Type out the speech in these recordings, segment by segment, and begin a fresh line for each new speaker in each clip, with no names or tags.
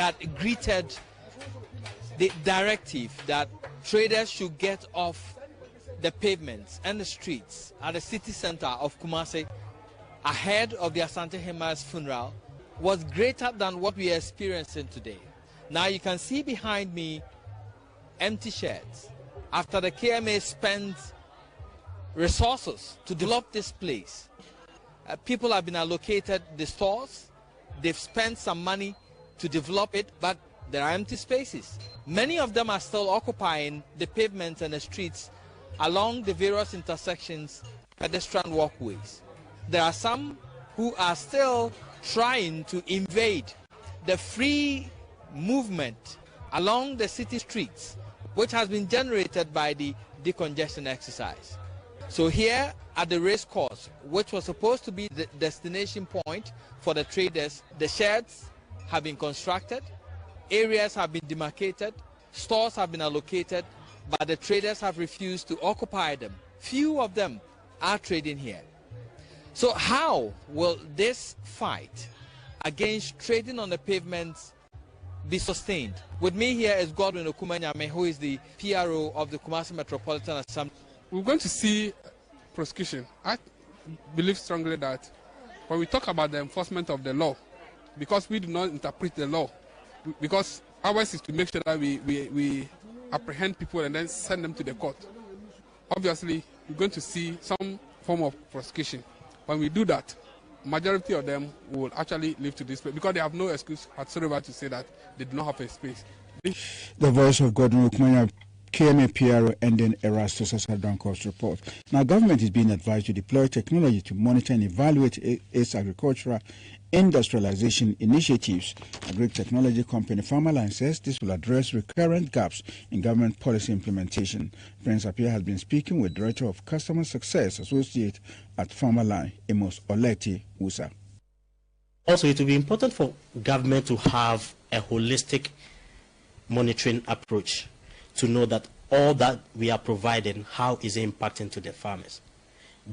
that greeted the directive that traders should get off the pavements and the streets at the city center of Kumasi ahead of the Asante Hema's funeral was greater than what we are experiencing today. Now you can see behind me empty sheds. After the KMA spent resources to develop this place, people have been allocated the stores, they've spent some money to develop it, but there are empty spaces. Many of them are still occupying the pavements and the streets along the various intersections, pedestrian walkways. There are some who are still trying to invade the free movement along the city streets, which has been generated by the decongestion exercise. So here at the race course, which was supposed to be the destination point for the traders, the sheds have been constructed, areas have been demarcated, stores have been allocated, but the traders have refused to occupy them. Few of them are trading here. So how will this fight against trading on the pavements be sustained? With me here is Godwin Okumanyame, who is the PRO of the Kumasi Metropolitan Assembly.
We're going to see prosecution. I believe strongly that when we talk about the enforcement of the law, because we do not interpret the law, because ours is to make sure that we apprehend people and then send them to the court. Obviously, we're going to see some form of prosecution. When we do that, majority of them will actually live to this place because they have no excuse whatsoever to say that they do not have a space.
The voice of Godwin Okumanya, KMA PRO, ending Erastus Asadanko's report. Now, government is being advised to deploy technology to monitor and evaluate its agricultural industrialization initiatives. A Greek technology company, Farmerline, says this will address recurrent gaps in government policy implementation. Prince Appiah has been speaking with Director of Customer Success Associate at Farmerline, Amos Oleti Wusa.
Also, it will be important for government to have a holistic monitoring approach to know that all that we are providing, how is it impacting to the farmers?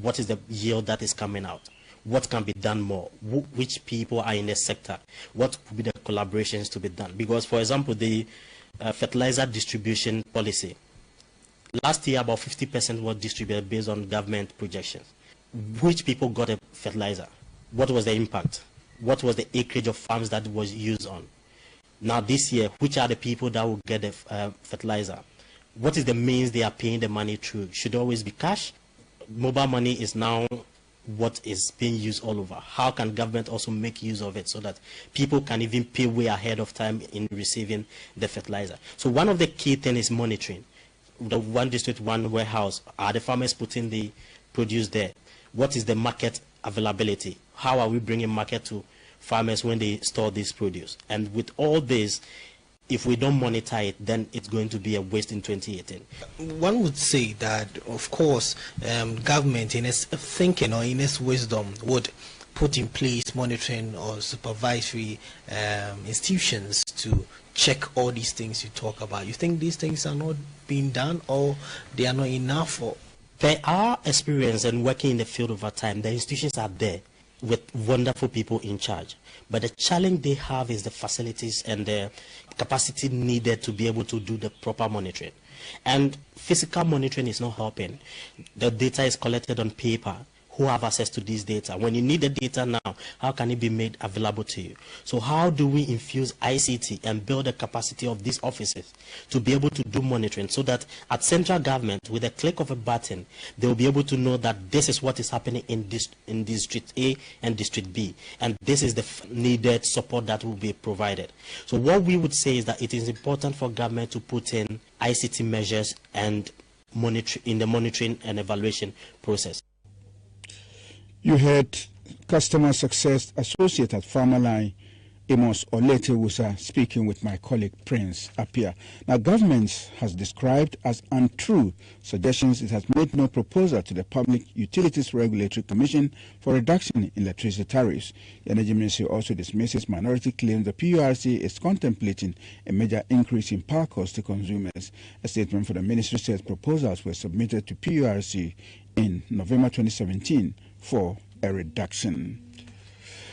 What is the yield that is coming out? What can be done more? Which people are in the sector? What could be the collaborations to be done? Because, for example, the fertilizer distribution policy, last year about 50% was distributed based on government projections. Which people got a fertilizer? What was the impact? What was the acreage of farms that was used on? Now this year, which are the people that will get the fertilizer? What is the means they are paying the money through? Should always be cash? Mobile money is now what is being used all over. How can government also make use of it so that people can even pay way ahead of time in receiving the fertilizer? So one of the key things is monitoring. The one district, one warehouse. Are the farmers putting the produce there? What is the market availability? How are we bringing market to farmers when they store this produce? And with all this, if we don't monitor it, then it's going to be a waste in 2018.
One would say that, of course, government in its thinking or in its wisdom would put in place monitoring or supervisory institutions to check all these things you talk about. You think these things are not being done or they are not enough? Or
per our experience and working in the field over time, the institutions are there with wonderful people in charge. But the challenge they have is the facilities and the capacity needed to be able to do the proper monitoring. And physical monitoring is not helping. The data is collected on paper. Who have access to this data? When you need the data now, how can it be made available to you? So how do we infuse ICT and build the capacity of these offices to be able to do monitoring so that at central government, with a click of a button, they will be able to know that this is what is happening in District A and District B, and this is the needed support that will be provided. So what we would say is that it is important for government to put in ICT measures and in the monitoring and evaluation process.
You heard Customer Success Associate at Farmerline, Amos Oleti Wusa, speaking with my colleague Prince Appiah. Now, government has described as untrue suggestions it has made no proposal to the Public Utilities Regulatory Commission for reduction in electricity tariffs. The Energy Ministry also dismisses minority claims the PURC is contemplating a major increase in power costs to consumers. A statement from the ministry says proposals were submitted to PURC in November 2017 for a reduction.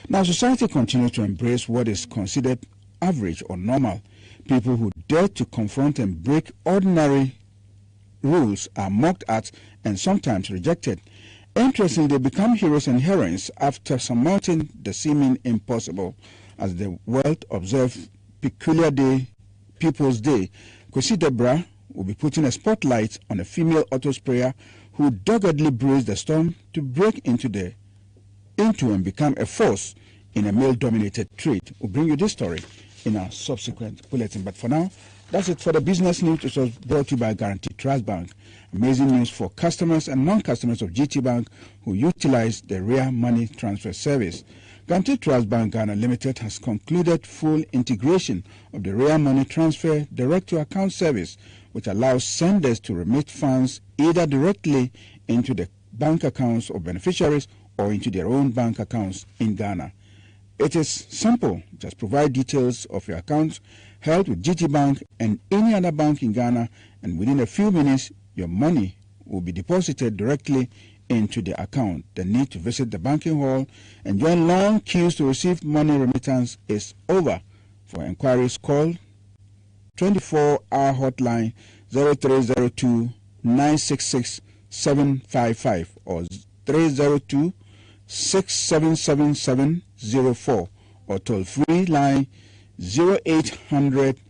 Now, society continues to embrace what is considered average or normal. People who dare to confront and break ordinary rules are mocked at and sometimes rejected. Interestingly, they become heroes and heroines after surmounting the seeming impossible. As the world observes Peculiar Day, People's Day, Kwesi Debra will be putting a spotlight on a female auto sprayer who doggedly braved the storm to break into and become a force in a male-dominated trade. We'll bring you this story in our subsequent bulletin. But for now, that's it for the business news. It was brought to you by Guaranteed Trust Bank. Amazing news for customers and non-customers of GT Bank who utilize the Rare Money Transfer Service. Guaranteed Trust Bank Ghana Limited has concluded full integration of the Rare Money Transfer direct-to-account service, which allows senders to remit funds either directly into the bank accounts of beneficiaries or into their own bank accounts in Ghana. It is simple. Just provide details of your account held with GT Bank and any other bank in Ghana, and within a few minutes, your money will be deposited directly into the account. The need to visit the banking hall and join long queues to receive money remittance is over. For inquiries, call 24-hour hotline 0302 966 755 or 302 677704 or toll free line 0800